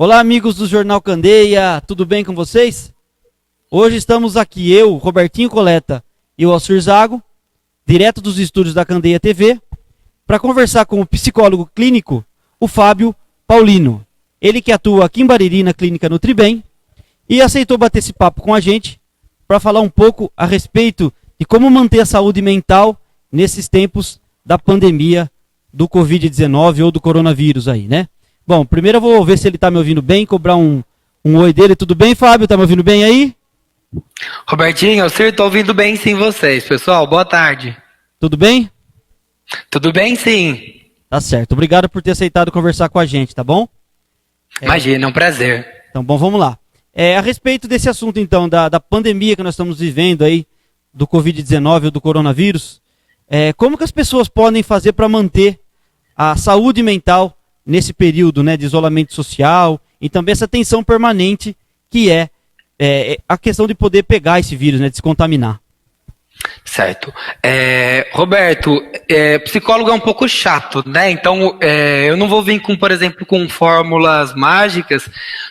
Olá, amigos do Jornal Candeia, tudo bem com vocês? Hoje estamos aqui, eu, Robertinho Coleta e o Alcir Zago, direto dos estúdios da Candeia TV, para conversar com o psicólogo clínico, o Fábio Paulino. Ele que atua aqui em Bariri, na clínica Nutribem, e aceitou bater esse papo com a gente para falar um pouco a respeito de como manter a saúde mental nesses tempos da pandemia do Covid-19 ou do coronavírus aí, né? Bom, primeiro eu vou ver se ele está me ouvindo bem, cobrar um oi dele. Tudo bem, Fábio? Tá me ouvindo bem aí? Robertinho, eu estou ouvindo bem sim vocês, pessoal. Boa tarde. Tudo bem? Tudo bem sim. Tá certo. Obrigado por ter aceitado conversar com a gente, tá bom? Imagina, é um prazer. Então, bom, vamos lá. A respeito desse assunto, então, da pandemia que nós estamos vivendo aí, do Covid-19 ou do coronavírus, como que as pessoas podem fazer para manter a saúde mental nesse período, né, de isolamento social e também essa tensão permanente que é a questão de poder pegar esse vírus, né, de se contaminar? Certo. Roberto, psicólogo é um pouco chato, né? Então, eu não vou vir com, por exemplo, com fórmulas mágicas,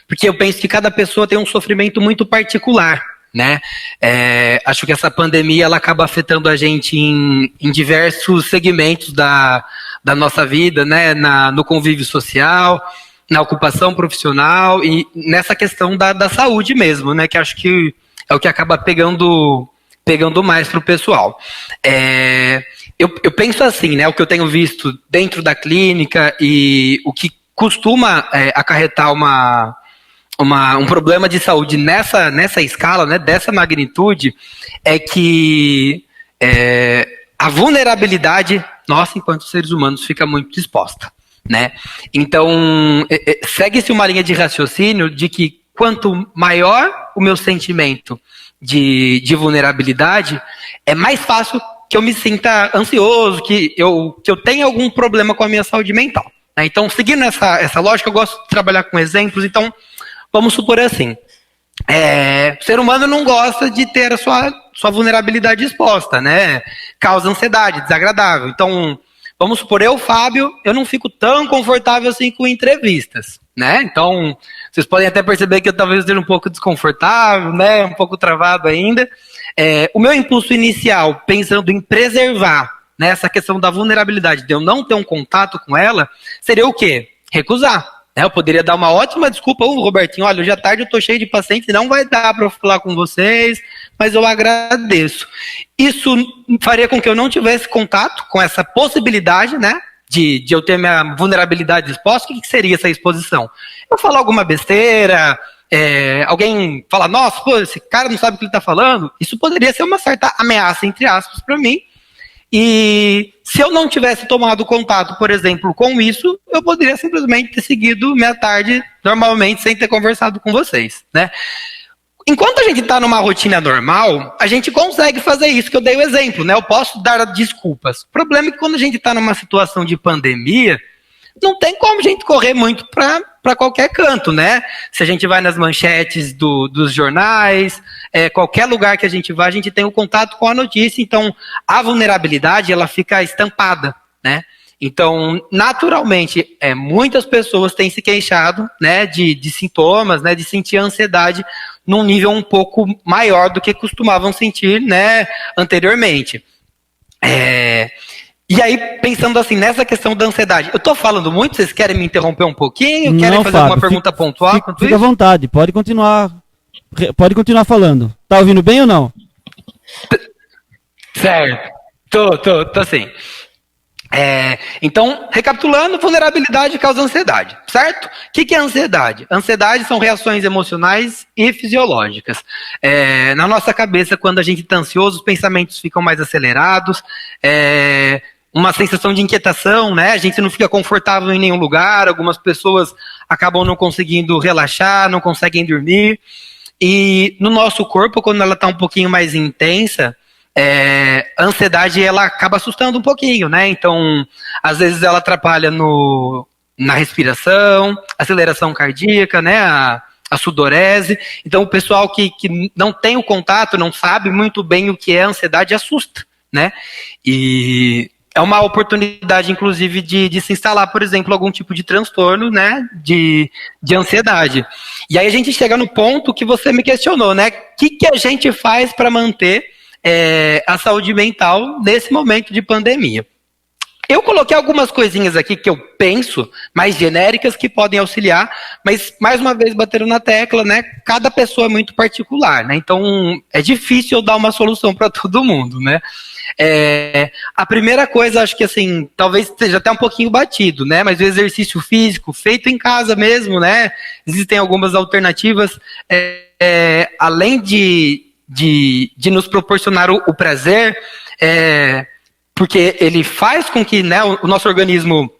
porque eu penso que cada pessoa tem um sofrimento muito particular, né? Acho que essa pandemia ela acaba afetando a gente em diversos segmentos da nossa vida, né? No convívio social, na ocupação profissional e nessa questão da saúde mesmo, né? Que acho que é o que acaba pegando mais para o pessoal. Eu penso assim, né? O que eu tenho visto dentro da clínica e o que costuma acarretar um problema de saúde nessa escala, né? Dessa magnitude, é que a vulnerabilidade nossa, enquanto seres humanos, fica muito exposta, né? Então, segue-se uma linha de raciocínio de que quanto maior o meu sentimento de vulnerabilidade, é mais fácil que eu me sinta ansioso, que eu tenha algum problema com a minha saúde mental, né? Então, seguindo essa lógica, eu gosto de trabalhar com exemplos. Então, vamos supor assim, o ser humano não gosta de ter a sua vulnerabilidade exposta, né? Causa ansiedade, desagradável. Então, vamos supor, Fábio, eu não fico tão confortável assim com entrevistas, né? Então, vocês podem até perceber que eu talvez esteja um pouco desconfortável, né? Um pouco travado ainda. O meu impulso inicial, pensando em preservar, né, essa questão da vulnerabilidade, de eu não ter um contato com ela, seria o quê? Recusar. Eu poderia dar uma ótima desculpa, Robertinho, olha, hoje à tarde eu tô cheio de pacientes, não vai dar para eu falar com vocês, mas eu agradeço. Isso faria com que eu não tivesse contato com essa possibilidade, né, de eu ter minha vulnerabilidade exposta. O que seria essa exposição? Eu falar alguma besteira, alguém falar, nossa, pô, esse cara não sabe o que ele tá falando, isso poderia ser uma certa ameaça, entre aspas, para mim. E se eu não tivesse tomado contato, por exemplo, com isso, eu poderia simplesmente ter seguido minha tarde normalmente sem ter conversado com vocês, né? Enquanto a gente está numa rotina normal, a gente consegue fazer isso que eu dei o exemplo, né? Eu posso dar desculpas. O problema é que quando a gente está numa situação de pandemia, não tem como a gente correr muito para qualquer canto, né? Se a gente vai nas manchetes dos jornais, qualquer lugar que a gente vá, a gente tem o contato com a notícia. Então, a vulnerabilidade, ela fica estampada, né? Então, naturalmente, muitas pessoas têm se queixado, né, de sintomas, né, de sentir ansiedade num nível um pouco maior do que costumavam sentir, né, anteriormente. E aí, pensando assim, nessa questão da ansiedade, eu tô falando muito, vocês querem me interromper um pouquinho? Não, querem fazer Fábio, alguma pergunta pontual? Fica à vontade, pode continuar falando. Tá ouvindo bem ou não? Certo, tô sim. Então, recapitulando, vulnerabilidade causa ansiedade, certo? O que é ansiedade? Ansiedade são reações emocionais e fisiológicas. Na nossa cabeça, quando a gente está ansioso, os pensamentos ficam mais acelerados, uma sensação de inquietação, né? A gente não fica confortável em nenhum lugar, algumas pessoas acabam não conseguindo relaxar, não conseguem dormir. E no nosso corpo, quando ela está um pouquinho mais intensa, a ansiedade ela acaba assustando um pouquinho, né? Então, às vezes ela atrapalha na respiração, aceleração cardíaca, né? A sudorese. Então, o pessoal que não tem o contato, não sabe muito bem o que é ansiedade, assusta, né? E é uma oportunidade, inclusive, de se instalar, por exemplo, algum tipo de transtorno, né, de ansiedade. E aí a gente chega no ponto que você me questionou, né, o que a gente faz para manter a saúde mental nesse momento de pandemia? Eu coloquei algumas coisinhas aqui que eu penso, mais genéricas, que podem auxiliar, mas, mais uma vez, batendo na tecla, né, cada pessoa é muito particular, né, então é difícil eu dar uma solução para todo mundo, né. A primeira coisa, acho que assim, talvez esteja até um pouquinho batido, né, mas o exercício físico, feito em casa mesmo, né, existem algumas alternativas, além de nos proporcionar o prazer, porque ele faz com que, né, o nosso organismo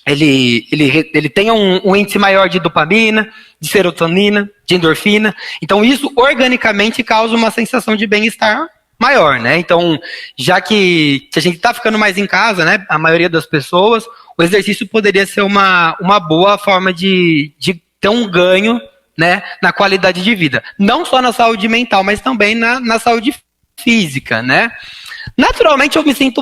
ele tenha um índice maior de dopamina, de serotonina, de endorfina. Então isso organicamente causa uma sensação de bem-estar maior, né? Então, já que a gente está ficando mais em casa, né, a maioria das pessoas, o exercício poderia ser uma boa forma de ter um ganho, né, na qualidade de vida. Não só na saúde mental, mas também na saúde física, né? Naturalmente eu me sinto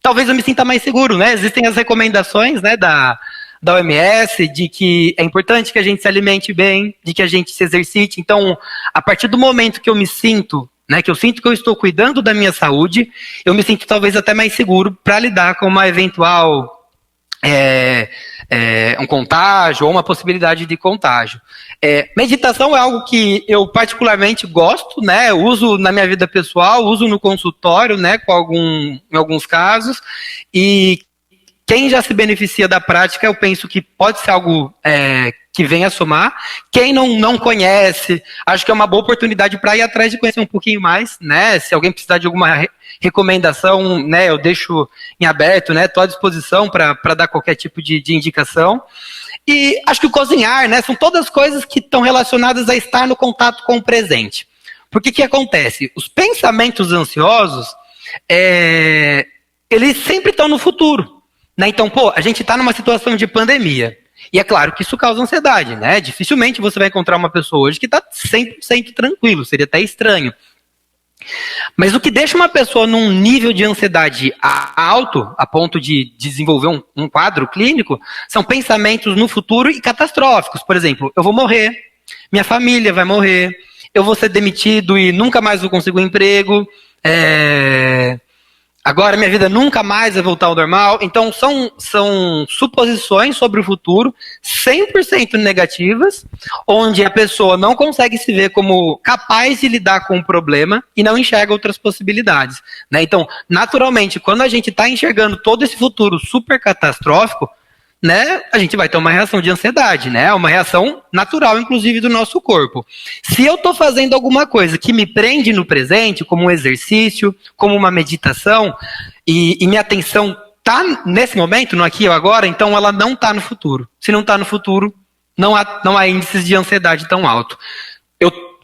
talvez eu me sinta mais seguro, né? Existem as recomendações, né, da OMS, de que é importante que a gente se alimente bem, de que a gente se exercite. Então, a partir do momento que eu me sinto, né, que eu sinto que eu estou cuidando da minha saúde, eu me sinto talvez até mais seguro para lidar com uma eventual um contágio ou uma possibilidade de contágio. Meditação é algo que eu particularmente gosto, né? Eu uso na minha vida pessoal, uso no consultório, né? Em alguns casos. E quem já se beneficia da prática, eu penso que pode ser algo que venha a somar. Quem não conhece, acho que é uma boa oportunidade para ir atrás de conhecer um pouquinho mais, né? Se alguém precisar de alguma recomendação, né, eu deixo em aberto, né? Estou à disposição para dar qualquer tipo de indicação. E acho que o cozinhar, né, são todas coisas que estão relacionadas a estar no contato com o presente. Porque que acontece? Os pensamentos ansiosos, eles sempre estão no futuro, né? Então, a gente está numa situação de pandemia. E é claro que isso causa ansiedade, né? Dificilmente você vai encontrar uma pessoa hoje que está 100% tranquilo, seria até estranho. Mas o que deixa uma pessoa num nível de ansiedade alto, a ponto de desenvolver um quadro clínico, são pensamentos no futuro e catastróficos. Por exemplo, eu vou morrer, minha família vai morrer, eu vou ser demitido e nunca mais vou conseguir um emprego, agora minha vida nunca mais vai voltar ao normal. Então são suposições sobre o futuro 100% negativas, onde a pessoa não consegue se ver como capaz de lidar com o problema e não enxerga outras possibilidades, né? Então, naturalmente, quando a gente está enxergando todo esse futuro super catastrófico, né, a gente vai ter uma reação de ansiedade, né? Uma reação natural, inclusive, do nosso corpo. Se eu estou fazendo alguma coisa que me prende no presente, como um exercício, como uma meditação, e minha atenção está nesse momento, no aqui e agora, então ela não está no futuro. Se não está no futuro, não há índices de ansiedade tão alto.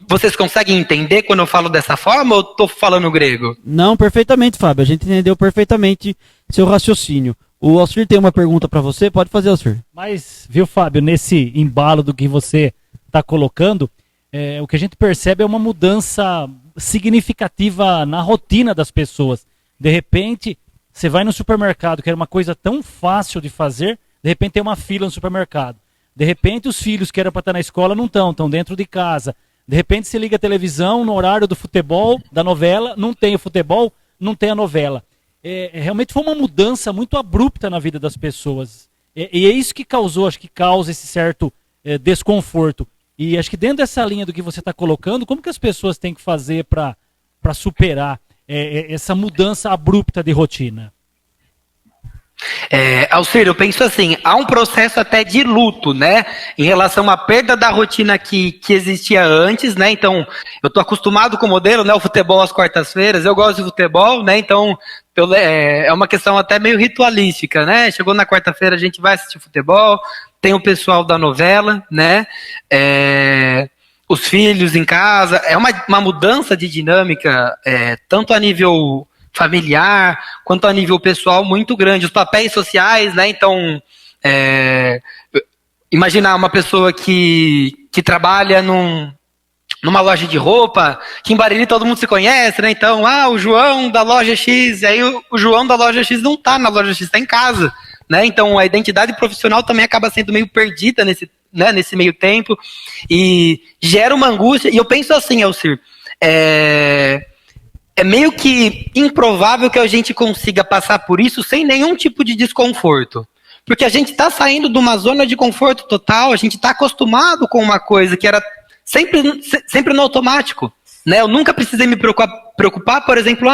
Vocês conseguem entender quando eu falo dessa forma ou estou falando grego? Não, perfeitamente, Fábio. A gente entendeu perfeitamente seu raciocínio. O Alcir tem uma pergunta para você, pode fazer, Alcir. Mas, viu, Fábio, nesse embalo do que você está colocando, o que a gente percebe é uma mudança significativa na rotina das pessoas. De repente, você vai no supermercado, que era uma coisa tão fácil de fazer, de repente tem uma fila no supermercado. De repente, os filhos que eram para estar na escola não estão dentro de casa. De repente, você liga a televisão no horário do futebol, da novela, não tem o futebol, não tem a novela. Realmente foi uma mudança muito abrupta na vida das pessoas. E é isso que causou, acho que causa esse certo desconforto. E acho que dentro dessa linha do que você está colocando, como que as pessoas têm que fazer para superar essa mudança abrupta de rotina? Alcir, eu penso assim, há um processo até de luto, né, em relação à perda da rotina que existia antes, né, então, eu tô acostumado com o modelo, né, o futebol às quartas-feiras, eu gosto de futebol, né, então, é uma questão até meio ritualística, né, chegou na quarta-feira, a gente vai assistir futebol, tem o pessoal da novela, né, os filhos em casa, é uma mudança de dinâmica, tanto a nível familiar, quanto a nível pessoal, muito grande. Os papéis sociais, né? Então, imaginar uma pessoa que trabalha numa loja de roupa, que em Bariri todo mundo se conhece, né? Então, o João da loja X, e aí o João da loja X não tá na loja X, tá em casa, né? Então, a identidade profissional também acaba sendo meio perdida nesse meio tempo, e gera uma angústia, e eu penso assim, Elcir, é meio que improvável que a gente consiga passar por isso sem nenhum tipo de desconforto. Porque a gente está saindo de uma zona de conforto total, a gente está acostumado com uma coisa que era sempre no automático, né? Eu nunca precisei me preocupar, por exemplo,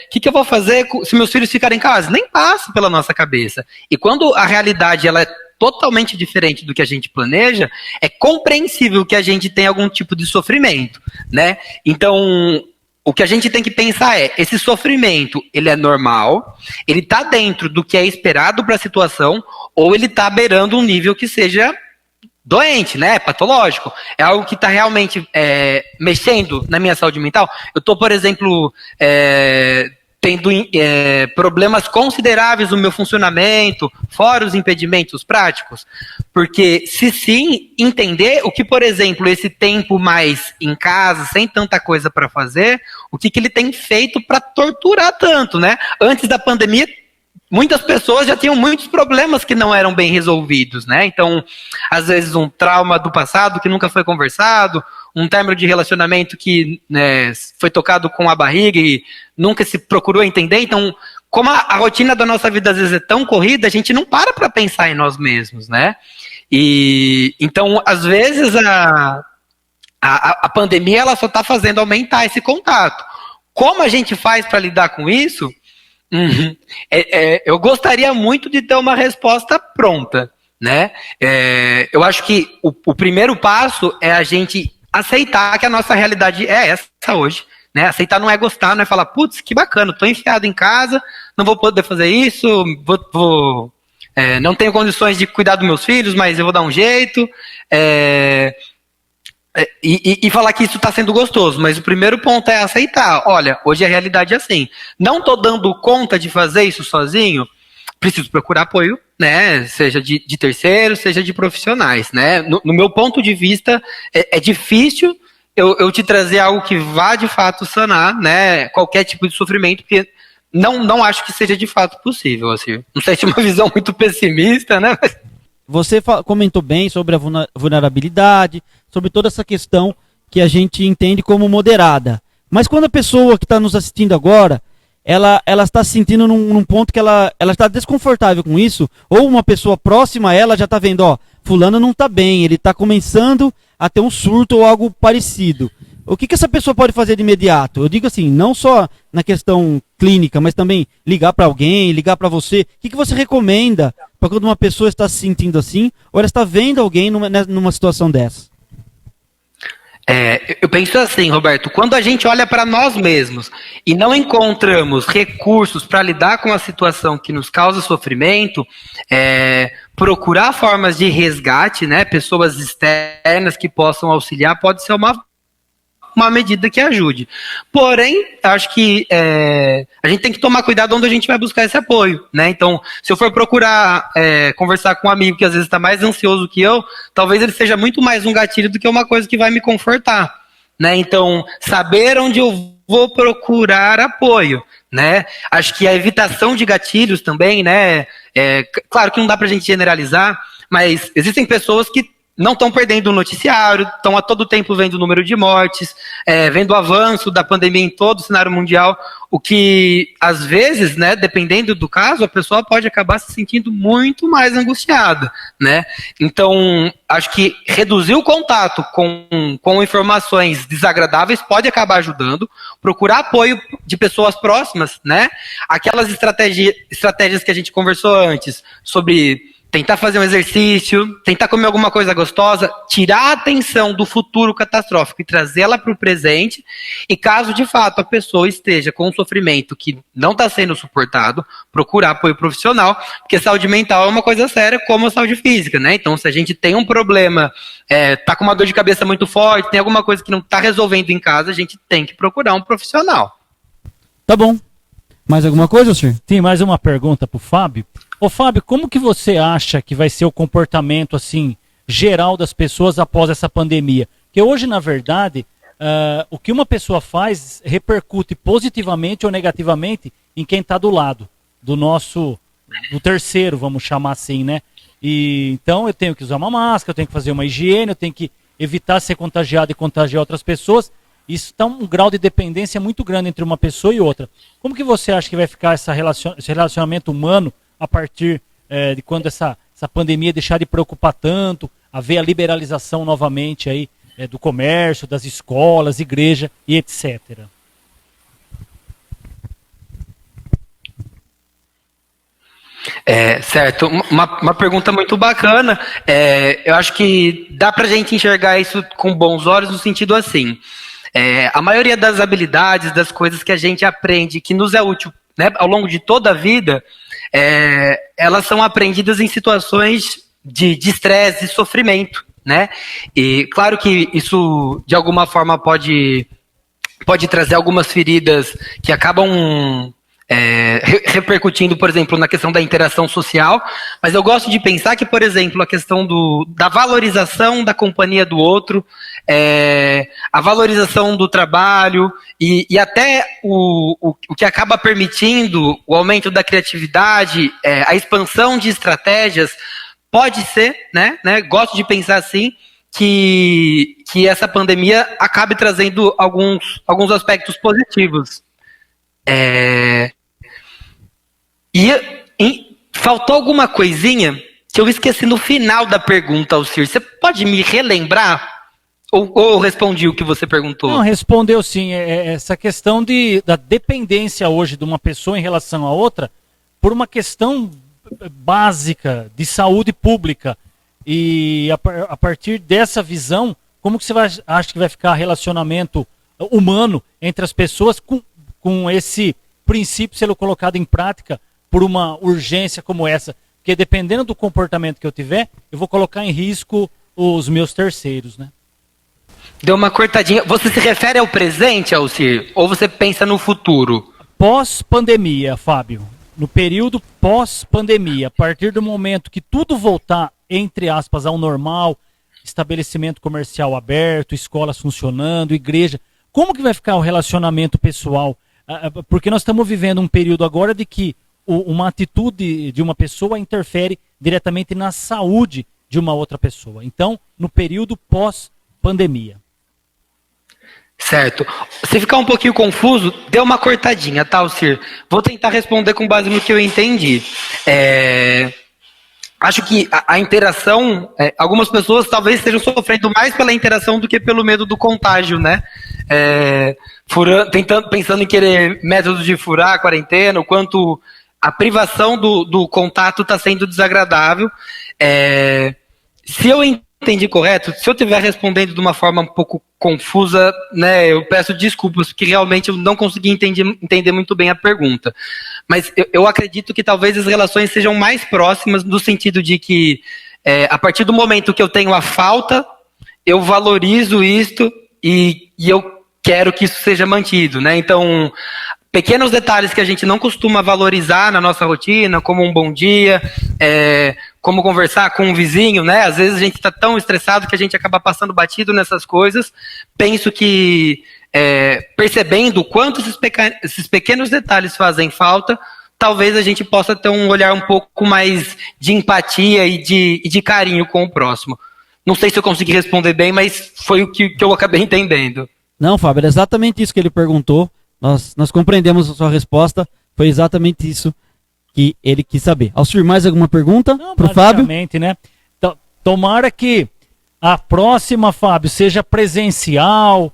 que eu vou fazer se meus filhos ficarem em casa? Nem passa pela nossa cabeça. E quando a realidade ela é totalmente diferente do que a gente planeja, é compreensível que a gente tem algum tipo de sofrimento, né? Então, o que a gente tem que pensar esse sofrimento, ele é normal, ele está dentro do que é esperado para a situação, ou ele está beirando um nível que seja doente, né, patológico, é algo que está realmente mexendo na minha saúde mental. Eu estou, por exemplo, tendo problemas consideráveis no meu funcionamento, fora os impedimentos práticos, porque se sim, entender o que, por exemplo, esse tempo mais em casa, sem tanta coisa para fazer, o que ele tem feito para torturar tanto, né? Antes da pandemia, muitas pessoas já tinham muitos problemas que não eram bem resolvidos, né? Então, às vezes um trauma do passado que nunca foi conversado, um término de relacionamento que foi tocado com a barriga e nunca se procurou entender. Então, como a rotina da nossa vida às vezes é tão corrida, a gente não para pensar em nós mesmos, né? E então, às vezes a pandemia ela só está fazendo aumentar esse contato. Como a gente faz para lidar com isso? Eu gostaria muito de ter uma resposta pronta, né? Eu acho que o primeiro passo é a gente aceitar que a nossa realidade é essa hoje, né? Aceitar não é gostar, não é falar, putz, que bacana, tô enfiado em casa, não vou poder fazer isso, não tenho condições de cuidar dos meus filhos, mas eu vou dar um jeito, e falar que isso está sendo gostoso, mas o primeiro ponto é aceitar. Olha, hoje a realidade é assim. Não estou dando conta de fazer isso sozinho, preciso procurar apoio, né? Seja de terceiros, seja de profissionais, né? No meu ponto de vista, é difícil eu te trazer algo que vá de fato sanar, né? Qualquer tipo de sofrimento, porque não acho que seja de fato possível, assim. Não sei se é uma visão muito pessimista, né? Você comentou bem sobre a vulnerabilidade, sobre toda essa questão que a gente entende como moderada. Mas quando a pessoa que está nos assistindo agora, ela está se sentindo num ponto que ela está desconfortável com isso, ou uma pessoa próxima a ela já está vendo, fulano não está bem, ele está começando a ter um surto ou algo parecido. O que essa pessoa pode fazer de imediato? Eu digo assim, não só na questão clínica, mas também ligar para alguém, ligar para você. O que você recomenda para quando uma pessoa está se sentindo assim, ou ela está vendo alguém numa situação dessa? Eu penso assim, Roberto, quando a gente olha para nós mesmos e não encontramos recursos para lidar com a situação que nos causa sofrimento, procurar formas de resgate, né, pessoas externas que possam auxiliar, pode ser uma medida que ajude. Porém, acho que a gente tem que tomar cuidado onde a gente vai buscar esse apoio, né? Então, se eu for procurar conversar com um amigo que às vezes está mais ansioso que eu, talvez ele seja muito mais um gatilho do que uma coisa que vai me confortar, né? Então, saber onde eu vou procurar apoio, né? Acho que a evitação de gatilhos também, né? Claro que não dá pra gente generalizar, mas existem pessoas que não estão perdendo o noticiário, estão a todo tempo vendo o número de mortes, vendo o avanço da pandemia em todo o cenário mundial, o que, às vezes, né, dependendo do caso, a pessoa pode acabar se sentindo muito mais angustiada, né? Então, acho que reduzir o contato com informações desagradáveis pode acabar ajudando, procurar apoio de pessoas próximas, né? Aquelas estratégias que a gente conversou antes, sobre tentar fazer um exercício, tentar comer alguma coisa gostosa, tirar a atenção do futuro catastrófico e trazê-la para o presente, e caso de fato a pessoa esteja com um sofrimento que não está sendo suportado, procurar apoio profissional, porque saúde mental é uma coisa séria como a saúde física, né? Então, se a gente tem um problema, tá com uma dor de cabeça muito forte, tem alguma coisa que não está resolvendo em casa, a gente tem que procurar um profissional. Tá bom. Mais alguma coisa, senhor? Tem mais uma pergunta para o Fábio. Ô Fábio, como que você acha que vai ser o comportamento assim geral das pessoas após essa pandemia? Porque hoje, na verdade, o que uma pessoa faz repercute positivamente ou negativamente em quem está do lado, do terceiro, vamos chamar assim, né? E, então eu tenho que usar uma máscara, eu tenho que fazer uma higiene, eu tenho que evitar ser contagiado e contagiar outras pessoas. Isso está um grau de dependência muito grande entre uma pessoa e outra. Como que você acha que vai ficar esse relacionamento humano a partir de quando essa pandemia deixar de preocupar tanto, haver a liberalização novamente aí do comércio, das escolas, igreja e etc.? Certo, uma pergunta muito bacana. Eu acho que dá pra gente enxergar isso com bons olhos no sentido assim. A maioria das habilidades, das coisas que a gente aprende, que nos é útil, né, ao longo de toda a vida, elas são aprendidas em situações de estresse e sofrimento, né? E claro que isso, de alguma forma, pode trazer algumas feridas que acabam repercutindo, por exemplo, na questão da interação social, mas eu gosto de pensar que, por exemplo, a questão da valorização da companhia do outro, a valorização do trabalho e até o que acaba permitindo o aumento da criatividade, a expansão de estratégias, pode ser, né, gosto de pensar assim, que essa pandemia acabe trazendo alguns aspectos positivos. Faltou alguma coisinha que eu esqueci no final da pergunta, Alcir. Você pode me relembrar? Ou eu respondi o que você perguntou? Não, respondeu sim. Essa questão da dependência hoje de uma pessoa em relação a outra por uma questão básica de saúde pública. E a partir dessa visão, como que você acha que vai ficar relacionamento humano entre as pessoas com esse princípio sendo colocado em prática por uma urgência como essa? Porque dependendo do comportamento que eu tiver, eu vou colocar em risco os meus terceiros, né? Deu uma cortadinha. Você se refere ao presente, Alcir? Ou você pensa no futuro? Pós-pandemia, Fábio. No período pós-pandemia, a partir do momento que tudo voltar, entre aspas, ao normal, estabelecimento comercial aberto, escolas funcionando, igreja, como que vai ficar o relacionamento pessoal? Porque nós estamos vivendo um período agora de que uma atitude de uma pessoa interfere diretamente na saúde de uma outra pessoa. Então, no período pós-pandemia. Certo. Se ficar um pouquinho confuso, dê uma cortadinha, tá, Alcir? Vou tentar responder com base no que eu entendi. Acho que a interação, algumas pessoas talvez estejam sofrendo mais pela interação do que pelo medo do contágio, né? Pensando em querer métodos de furar a quarentena, o quanto a privação do contato está sendo desagradável. Se eu entendi correto, se eu estiver respondendo de uma forma um pouco confusa, né, eu peço desculpas, porque realmente eu não consegui entender muito bem a pergunta. Mas eu acredito que talvez as relações sejam mais próximas no sentido de que, a partir do momento que eu tenho a falta, eu valorizo isto e eu quero que isso seja mantido, né? Então, pequenos detalhes que a gente não costuma valorizar na nossa rotina, como um bom dia, como conversar com um vizinho, né? Às vezes a gente está tão estressado que a gente acaba passando batido nessas coisas. Penso que, percebendo o quanto esses pequenos detalhes fazem falta, talvez a gente possa ter um olhar um pouco mais de empatia e de carinho com o próximo. Não sei se eu consegui responder bem, mas foi o que eu acabei entendendo. Não, Fábio, era exatamente isso que ele perguntou. Nós compreendemos a sua resposta. Foi exatamente isso que ele quis saber. Alcir, mais alguma pergunta para o Fábio? Né? Tomara que a próxima, Fábio, seja presencial,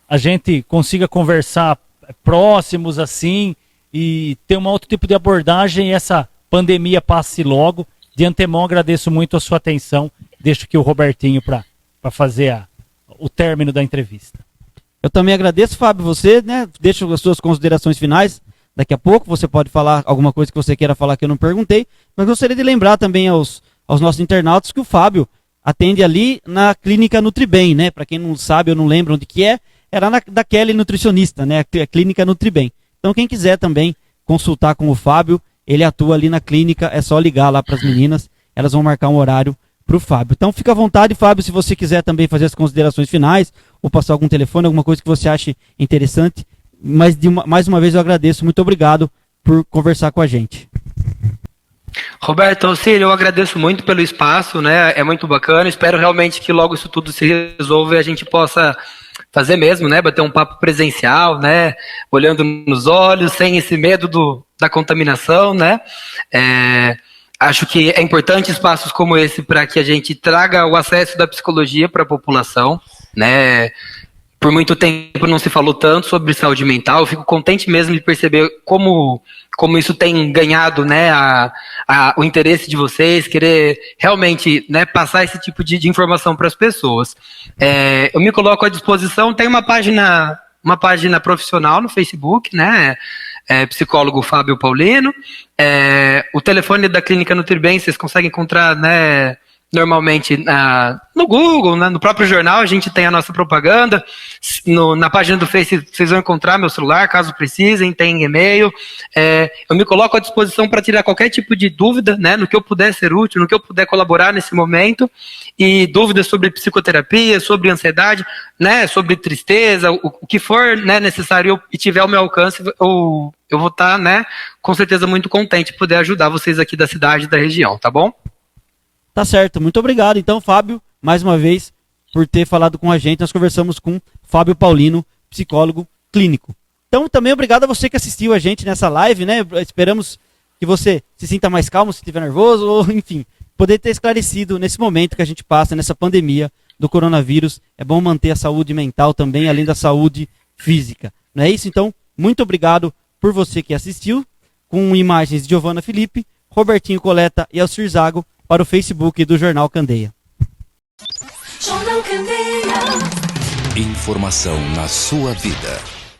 a gente consiga conversar próximos assim e ter um outro tipo de abordagem e essa pandemia passe logo. De antemão, agradeço muito a sua atenção. Deixo aqui o Robertinho para fazer o término da entrevista. Eu também agradeço, Fábio, você, né? Deixo as suas considerações finais. Daqui a pouco você pode falar alguma coisa que você queira falar que eu não perguntei, mas gostaria de lembrar também aos nossos internautas que o Fábio atende ali na clínica Nutribem, né? Para quem não sabe ou não lembra onde que era da Kelly Nutricionista, né? A clínica Nutribem. Então quem quiser também consultar com o Fábio, ele atua ali na clínica, é só ligar lá para as meninas, elas vão marcar um horário para o Fábio. Então fica à vontade, Fábio, se você quiser também fazer as considerações finais, ou passar algum telefone, alguma coisa que você ache interessante. Mas mais uma vez eu agradeço, muito obrigado por conversar com a gente. Roberto, Auxílio, eu agradeço muito pelo espaço, né? É muito bacana. Espero realmente que logo isso tudo se resolva e a gente possa fazer mesmo, né? Bater um papo presencial, né? Olhando nos olhos, sem esse medo da contaminação, né? Acho que é importante espaços como esse para que a gente traga o acesso da psicologia para a população, né? Por muito tempo não se falou tanto sobre saúde mental. Eu fico contente mesmo de perceber como isso tem ganhado, né, o interesse de vocês, querer realmente, né, passar esse tipo de informação para as pessoas. Eu me coloco à disposição, tem uma página profissional no Facebook, né, psicólogo Fábio Paulino. O telefone da Clínica Nutribem vocês conseguem encontrar, né, normalmente no Google, né, no próprio jornal a gente tem a nossa propaganda, na página do Face vocês vão encontrar meu celular, caso precisem, tem e-mail. Eu me coloco à disposição para tirar qualquer tipo de dúvida, né, no que eu puder ser útil, no que eu puder colaborar nesse momento, e dúvidas sobre psicoterapia, sobre ansiedade, né, sobre tristeza, o que for, né, necessário e tiver ao meu alcance, eu vou estar, né, com certeza muito contente de poder ajudar vocês aqui da cidade e da região, tá bom? Tá certo, muito obrigado. Então, Fábio, mais uma vez, por ter falado com a gente. Nós conversamos com Fábio Paulino, psicólogo clínico. Então, também obrigado a você que assistiu a gente nessa live, né? Esperamos que você se sinta mais calmo se estiver nervoso, ou enfim, poder ter esclarecido nesse momento que a gente passa, nessa pandemia do coronavírus. É bom manter a saúde mental também, além da saúde física. Não é isso? Então, muito obrigado por você que assistiu, com imagens de Giovana Felipe, Robertinho Coleta e Alcir Zago, para o Facebook do Jornal Candeia. Jornal Candeia. Informação na sua vida.